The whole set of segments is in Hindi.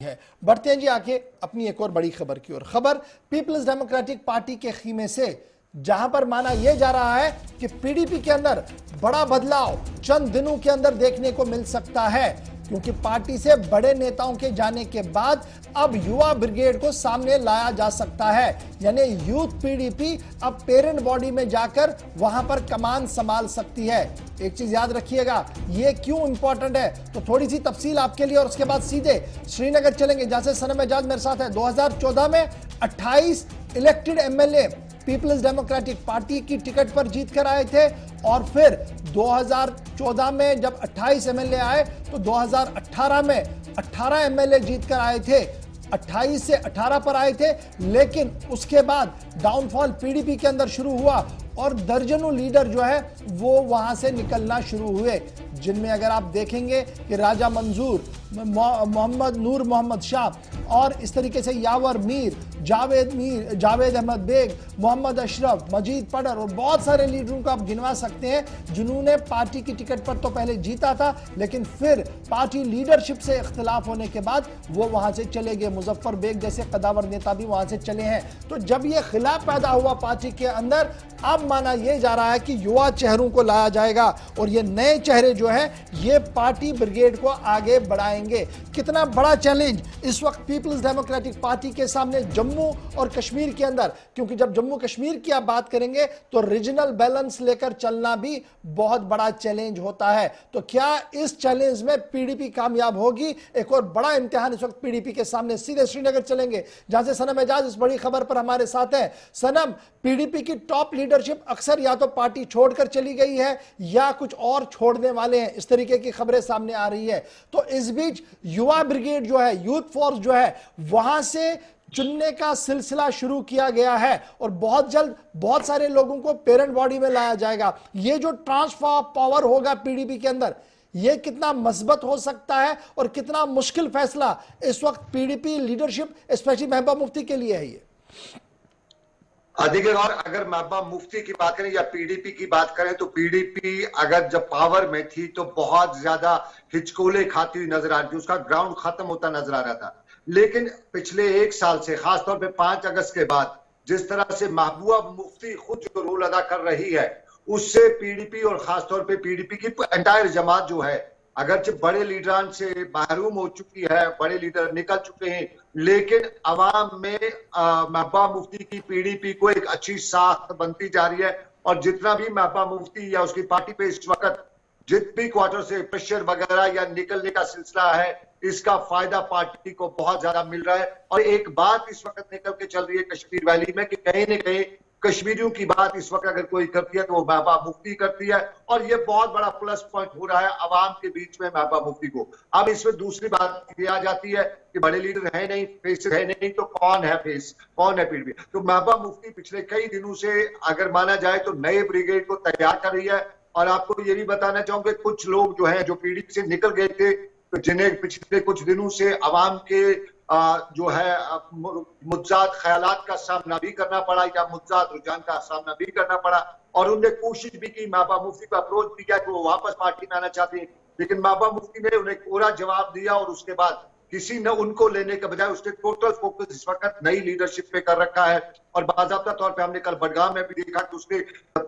है। बढ़ते हैं जी आगे अपनी एक और बड़ी खबर की ओर। खबर पीपल्स डेमोक्रेटिक पार्टी के खीमे से, जहां पर माना यह जा रहा है कि पीडीपी के अंदर बड़ा बदलाव चंद दिनों के अंदर देखने को मिल सकता है, क्योंकि पार्टी से बड़े नेताओं के जाने के बाद अब युवा ब्रिगेड को सामने लाया जा सकता है। यानी यूथ पीडीपी अब पेरेंट बॉडी में जाकर वहां पर कमान संभाल सकती है। एक चीज याद रखिएगा, ये क्यों इंपॉर्टेंट है, तो थोड़ी सी तफसील आपके लिए और उसके बाद सीधे श्रीनगर चलेंगे, जहां से सनम एजाज मेरे साथ है। 2014 में 28 elected MLA people's democratic party की टिकट पर जीत कर आए थे, और फिर 2014 में जब 28 एमएलए आए तो 2018 में 18 एमएलए जीत कर आए थे। 28 से 18 पर आए थे, लेकिन उसके बाद डाउनफॉल पीडीपी के अंदर शुरू हुआ और दर्जनों लीडर जो है वो वहां से निकलना शुरू हुए, जिनमें अगर आप देखेंगे कि राजा मंजूर, मोहम्मद नूर मोहम्मद शाह और इस तरीके से यावर मीर, जावेद अहमद बेग, मोहम्मद अशरफ, मजीद पडर और बहुत सारे लीडरों को आप गिनवा सकते हैं, जिन्होंने पार्टी की टिकट पर तो पहले जीता था, लेकिन फिर पार्टी लीडरशिप से इख्तिलाफ होने के बाद वो वहां से चले गए। मुजफ्फर बेग जैसे कदावर नेता भी वहां से चले हैं। तो जब ये खिलाफ पैदा हुआ पार्टी के अंदर, अब माना यह जा रहा है कि युवा चेहरों को लाया जाएगा और ये नए चेहरे जो है ये पार्टी ब्रिगेड को आगे बढ़ाएंगे। कितना बड़ा चैलेंज इस वक्त पीपल्स डेमोक्रेटिक पार्टी के सामने जम्मू और कश्मीर के अंदर, क्योंकि जब जम्मू कश्मीर की आप बात करेंगे तो रीजनल बैलेंस लेकर चलना भी बहुत बड़ा चैलेंज होता है। तो क्या इस चैलेंज में पीडीपी कामयाब होगी? एक और बड़ा इम्तिहान इस वक्त पीडीपी के सामने। सीधे श्रीनगर चलेंगे, जहां से सनम एजाज इस बड़ी खबर पर हमारे साथ है। सनम, पीडीपी की टॉप लीडरशिप अक्सर या तो पार्टी छोड़कर चली गई है या कुछ और छोड़ने वाले हैं, इस तरीके की खबरें सामने आ रही है। तो इस बीच युवा ब्रिगेड जो है, यूथ फोर्स जो है, वहां से चुनने का सिलसिला शुरू किया गया है और बहुत जल्द बहुत सारे लोगों को पेरेंट बॉडी में लाया जाएगा। ये जो ट्रांसफर ऑफ पावर होगा पीडीपी के अंदर, यह कितना मजबूत हो सकता है और कितना मुश्किल फैसला इस वक्त PDP leadership specially Mehbooba Mufti के लिए है ये? देखिए, और अगर महबूबा मुफ्ती की बात करें या पीडीपी की बात करें, तो पीडीपी अगर जब पावर में थी तो बहुत ज्यादा हिचकोले खाती हुई नजर आ रही थी, उसका ग्राउंड खत्म होता नजर आ रहा था। लेकिन पिछले एक साल से, खासतौर पे 5 अगस्त के बाद, जिस तरह से महबूबा मुफ्ती खुद जो रोल अदा कर रही है, उससे पीडीपी और खासतौर पे पीडीपी की एंटायर जमात जो है, अगरचे बड़े लीडरान से महरूम हो चुकी है, बड़े लीडर निकल चुके हैं, लेकिन अवाम में महबूबा मुफ्ती की पीडीपी को एक अच्छी साख बनती जा रही है। और जितना भी महबूबा मुफ्ती या उसकी पार्टी पे इस वक्त जितनी क्वार्टर से प्रेशर वगैरह या निकलने का सिलसिला है, इसका फायदा पार्टी को बहुत ज्यादा मिल रहा है। और एक बात इस वक्त निकल के चल रही है कश्मीर वैली में कि कहीं न कहीं कश्मीरियों की बात इस वक्त अगर कोई करती है तो वो महबूबा मुफ्ती करती है, और ये बहुत बड़ा प्लस पॉइंट हो रहा है अवाम के बीच में महबूबा मुफ्ती को। अब इसमें दूसरी बात ये आ जाती है कि बड़े लीडर है नहीं, फेस है नहीं, तो कौन है फेस, कौन है पीडीपी? तो महबूबा मुफ्ती पिछले कई दिनों से अगर माना जाए तो नए ब्रिगेड को तैयार कर रही है। और आपको ये भी बताना चाहूंगा, कुछ लोग जो है जो पीडीपी से निकल गए थे, तो जिन्हें पिछले कुछ दिनों से अवाम के जो है मुज्जात ख्यालात का सामना भी करना पड़ा या मुज्जात रुझान का सामना भी करना पड़ा, और उन्हें कोशिश भी की, महबूबा मुफ्ती को अप्रोच भी किया कि वो वापस पार्टी में आना चाहते हैं, लेकिन महबूबा मुफ्ती ने उन्हें कोरा जवाब दिया और उसके बाद किसी ने उनको लेने के बजाय उसने टोटल फोकस इस वक्त नई लीडरशिप पे कर रखा है। और बाज़ाब्ता तौर पे हमने कल बडगाम में भी देखा कि उसने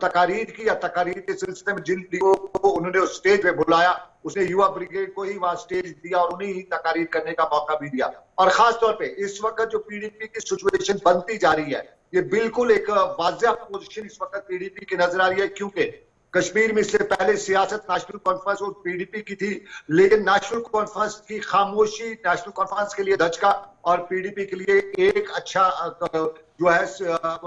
तकारीर की, या तकारीर के सिलसिले में जिन लीडरों को उन्होंने उस स्टेज पे बुलाया, उसने युवा ब्रिगेड को ही वहां स्टेज दिया और उन्हें ही तकारीर करने का मौका भी दिया। और खासतौर पे इस वक्त जो पीडीपी की सिचुएशन बनती जा रही है, ये बिल्कुल एक वाज़ेह पोजीशन इस वक्त पीडीपी की नजर आ रही है, क्योंकि कश्मीर में इससे पहले सियासत नेशनल कॉन्फ्रेंस और पीडीपी की थी, लेकिन नेशनल कॉन्फ्रेंस की खामोशी नेशनल कॉन्फ्रेंस के लिए धचका और पीडीपी के लिए एक अच्छा जो है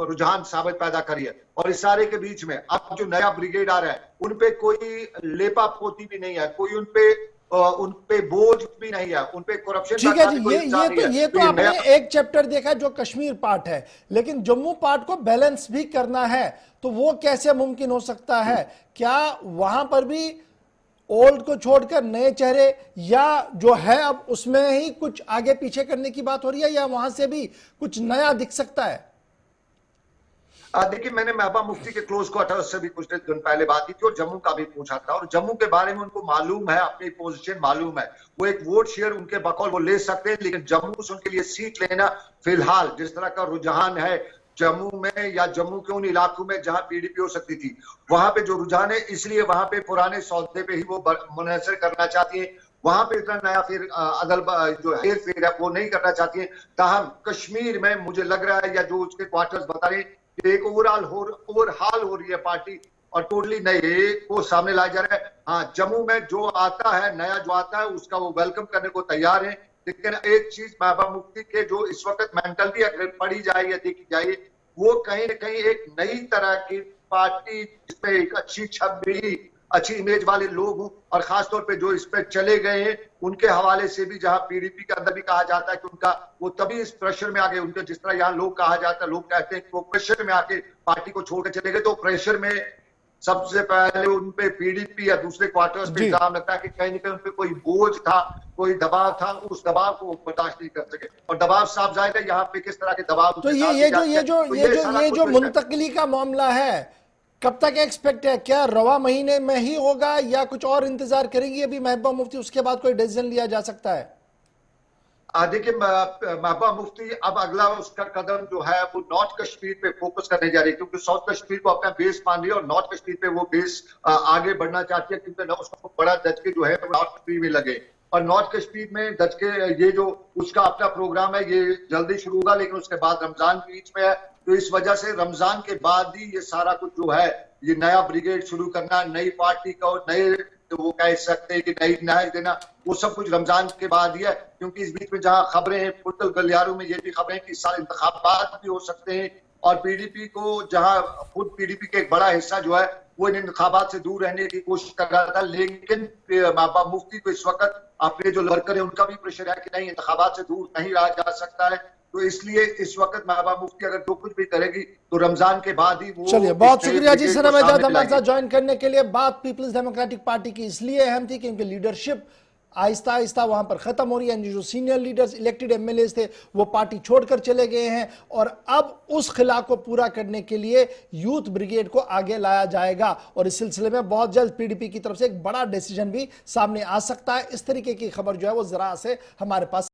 रुझान साबित पैदा करी है। और इस सारे के बीच में अब जो नया ब्रिगेड आ रहा है, उनपे कोई लेपा पोती भी नहीं है, कोई उनपे बोझ भी नहीं है, उनपे करप्शन। ठीक है जी, ये तो आपने एक चैप्टर देखा जो कश्मीर पार्ट है, लेकिन जम्मू पार्ट को बैलेंस भी करना है, तो वो कैसे मुमकिन हो सकता है? क्या वहां पर भी ओल्ड को छोड़कर नए चेहरे, या जो है अब उसमें ही कुछ आगे पीछे करने की बात हो रही है, या वहां से भी कुछ नया दिख सकता है? देखिए, मैंने महबूबा मुफ्ती के क्लोज क्वार्टर से भी कुछ दिन पहले बात की थी और जम्मू का भी पूछा था, और जम्मू के बारे में उनको मालूम है, अपनी पोजीशन मालूम है। वो एक वोट शेयर उनके बकौल वो ले सकते हैं, लेकिन जम्मू से उनके लिए सीट लेना फिलहाल जिस तरह का रुझान है जम्मू में या जम्मू के उन इलाकों में जहां पीडीपी हो सकती थी, वहां पे जो रुझान है, इसलिए वहां पे पुराने सौदे पे ही वो मुनहसर करना चाहती है। वहां पे इतना नया फिर अदल जो हेर फेर है वो नहीं करना चाहती है। ताहम कश्मीर में मुझे लग रहा है, या जो उसके क्वार्टर्स बता रहे हैं, एक ओवरहाल हो रही है पार्टी और टोटली नए को सामने लाया जा रहा है। हाँ, जम्मू में जो आता है, नया जो आता है, उसका वो वेलकम करने को तैयार है। लेकिन एक चीज महबूबा मुफ्ती के जो इस वक्त मेंटलिटी अगर पढ़ी जाए या देखी जाए, वो कहीं ना कहीं एक नई तरह की पार्टी जिसमें एक अच्छी छवि, अच्छी इमेज वाले लोग हों, और खासतौर पे जो इस पे चले गए हैं उनके हवाले से भी, जहां पीडीपी के अंदर भी कहा जाता है कि उनका वो तभी इस प्रेशर में आ गए, उनके जिस तरह यहाँ लोग कहा जाता है, लोग कहते हैं कि वो प्रेशर में आके पार्टी को छोड़कर चले गए, तो प्रेशर में सबसे पहले उनपे पीडीपी या दूसरे क्वार्टर्स पे इल्जाम लगता है कि कहीं ना कहीं उनपे कोई बोझ था, कोई दबाव था, उस दबाव को वो बर्दाश्त नहीं कर सके। और दबाव साफ जाएगा यहाँ पे किस तरह के दबाव। तो ये जो मुंतकली का मामला है, कब तक एक्सपेक्ट है? क्या रवा महीने में ही होगा या कुछ और इंतजार करेगी अभी महबूबा मुफ्ती, उसके बाद कोई डिसीजन लिया जा सकता है? देखिए, महबूबा मुफ्ती अब अगला उसका कदम जो है वो नॉर्थ कश्मीर पे फोकस करने जा रही है, क्योंकि साउथ कश्मीर को अपना बेस मान रही है और नॉर्थ कश्मीर पे वो बेस आगे बढ़ना चाहती है, क्योंकि उसको बड़ा दचके जो है नॉर्थ कश्मीर में लगे। और नॉर्थ कश्मीर में दचके ये जो उसका अपना प्रोग्राम है ये जल्दी शुरू होगा, लेकिन उसके बाद रमजान बीच में है, तो इस वजह से रमजान के बाद ही ये सारा कुछ जो है, ये नया ब्रिगेड शुरू करना, नई पार्टी का नए, तो वो कह सकते हैं कि नई नहज देना, वो सब कुछ रमजान के बाद ही है। क्योंकि इस बीच में जहां खबरें हैं, पुरतल गलियारों में ये भी खबरें कि इस साल इंतखाबात भी हो सकते हैं, और पीडीपी को जहां खुद पीडीपी का एक बड़ा हिस्सा जो है वो इन इंतखाबात से दूर रहने की कोशिश कर रहा था, लेकिन महबूबा मुफ्ती को इस वक्त अपने जो वर्कर है उनका भी प्रेशर है कि नहीं, इंतखाबात से दूर नहीं रहा जा सकता है। तो इसलिए इस वक्त महबूबा मुफ्ती अगर जो कुछ भी करेगी तो रमजान के बाद ही वो। चलिए, बहुत शुक्रिया जी सनम एजाज हमारे साथ ज्वाइन करने के लिए। बात पीपल्स डेमोक्रेटिक पार्टी की इसलिए अहम थी क्योंकि लीडरशिप आहिस्ता आहिस्ता वहां पर खत्म हो रही है। जो सीनियर लीडर्स, इलेक्टेड एमएलएस थे, वो पार्टी छोड़कर चले गए हैं, और अब उस खिला को पूरा करने के लिए यूथ ब्रिगेड को आगे लाया जाएगा, और इस सिलसिले में बहुत जल्द पीडीपी की तरफ से एक बड़ा डिसीजन भी सामने आ सकता है। इस तरीके की खबर जो है वो जरा से हमारे पास